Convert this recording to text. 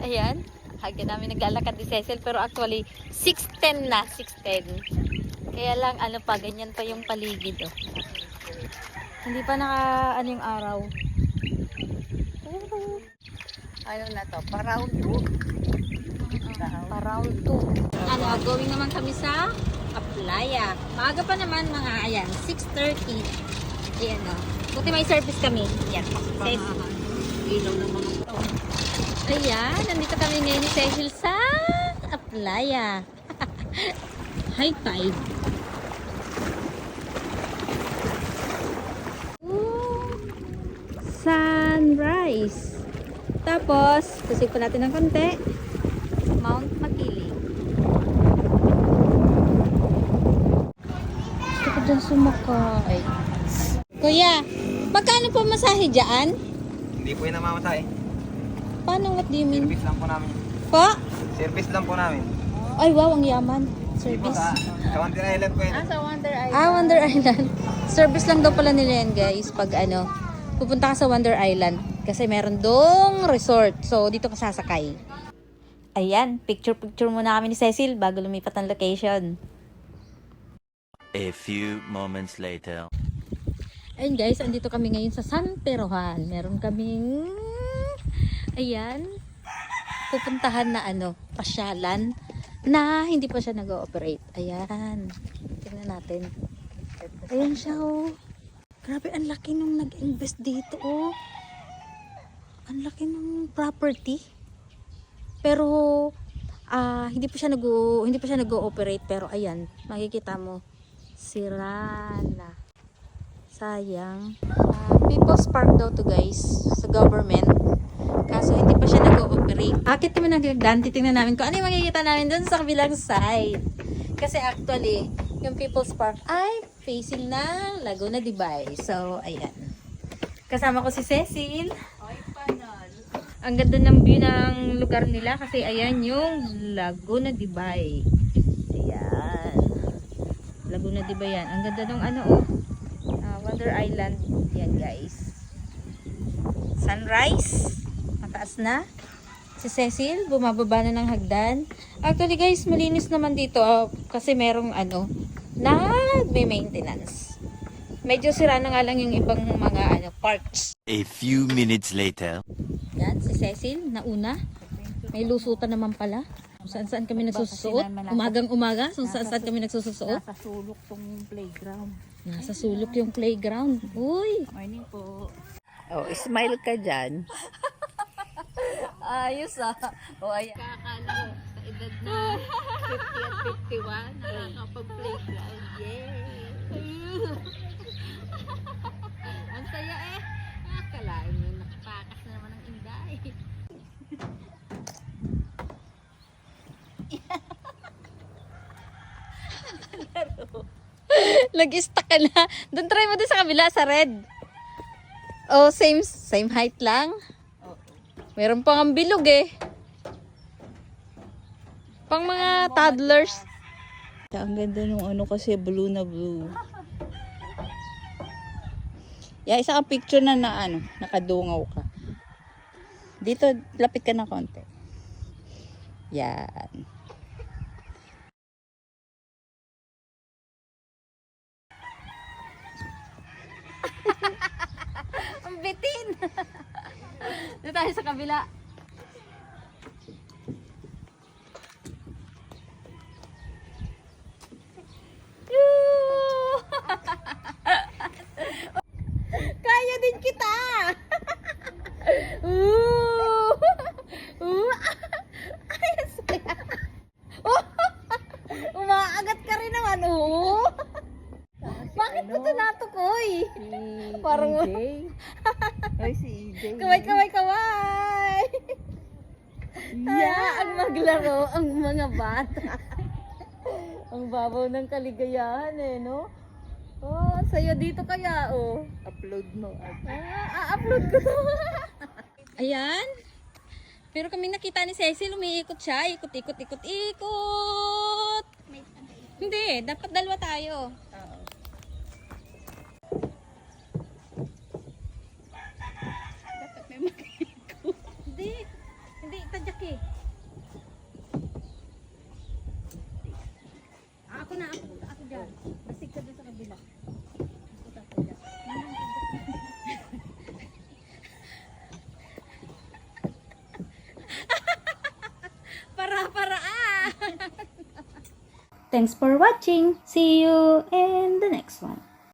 Ayan. Hagyan namin naglalakad ni Cecil. Pero actually, 6:10 na. 6:10. Kaya lang, ano pa, ganyan pa yung paligid. Oh. Hindi pa ano yung araw. Ano na to? Pa-round 2. Pa-round 2. Ano, going naman kami sa Aplaya. Maaga pa naman mga, ayan, 6:30. Ayan o. Buti may service kami. Yan. Cecil. Ilaw ng mga to. Ayan, nandito kami ngayon ni Cecil sa Aplaya. High tide. Sunrise. Tapos, kusig pa natin ng konti. Mount Makiling. Gusto ko dyan sumakay. Kuya, magkano po masahe dyan? Hindi po yung namamatay. Paano, what do you mean? Service lang po namin. Po? Service lang po namin. Ay, wow, ang yaman. Hindi po Service. sa Wonder Island po yun. Sa Wonder Island. Wonder Island. Service lang daw pala nila yan, guys. Pag ano, pupunta ka sa Wonder Island. Kasi meron dong resort. So, dito ka sasakay. Ayan, picture-picture muna kami ni Cecil bago lumipat ng location. A few moments later. Ayun guys, andito kami ngayon sa San Perohan. Meron kaming, ayan, pupuntahan na ano, pasyalan na hindi pa siya nag-ooperate. Ayan, tingnan natin. Ayan siya oh. Grabe, ang laki nung nag-invest dito oh. Ang laki ng property. Pero hindi pa siya nag-ooperate, pero ayan, makikita mo sira na. Sayang. People's Park daw to guys, sa government. Kaso hindi pa siya nag-ooperate. Akit naman nagagdan, titingnan namin kung ano yung makikita namin dun sa kabilang side. Kasi actually, yung People's Park ay facing ng Laguna de Bay. So, ayan. Kasama ko si Cecil. Ang ganda ng view ng lugar nila kasi ayan yung Laguna de Bay. Ayan. Laguna de Bay yan. Ang ganda ng ano oh. Wonder Island. Yan guys. Sunrise. Mataas na. Si Cecil, bumababa na ng hagdan. Actually guys, malinis naman dito kasi merong ano, may maintenance. Medyo sira na nga lang yung ibang mga parks. A few minutes later. Yan, si Cecil, nauna. May lusutan naman pala. Saan kami nagsusuot? Umagang-umaga? Saan kami nagsusuot? Nasa sulok tong playground. Nasa sulok yung playground. Uy! Morning po. Oh, smile ka dyan. Ayos ah. Oh, ayan. Kakala ko sa edad na 50 at 51, nakakapag-playground. Yay! Ang saya eh. Akalain mo, nakapakas na naman ang inday. Nag-stuck ka na. Doon try mo doon sa kabila, sa red. Oh, same height lang. Meron pang ang bilog eh. Pang mga toddlers. Ang ganda nung ano kasi blue na blue. Isa kang picture na nakadungaw ka. Dito, lapit ka na konti. Yan. Ang bitin. Doon tayo sa kabila. Kaya din kita. Ayos kaya. Umaagat ka rin naman. Bakit ko ito natukoy? Parang Ay, si EJ. Kaway! Yeah! Ang maglaro ang mga bata. Ang babaw ng kaligayahan eh, no? Oh, sa'yo dito kaya, oh. Upload mo. Upload ko to. Ayan. Pero kami nakita ni Cecil, umiikot siya. Ikot. Hindi, dapat dalawa tayo. Hindi, tadyak Sige. Ako na, ako dyan. Basig ka doon sa kabila. Ako tapo dyan. Para-paraan! Thanks for watching. See you in the next one.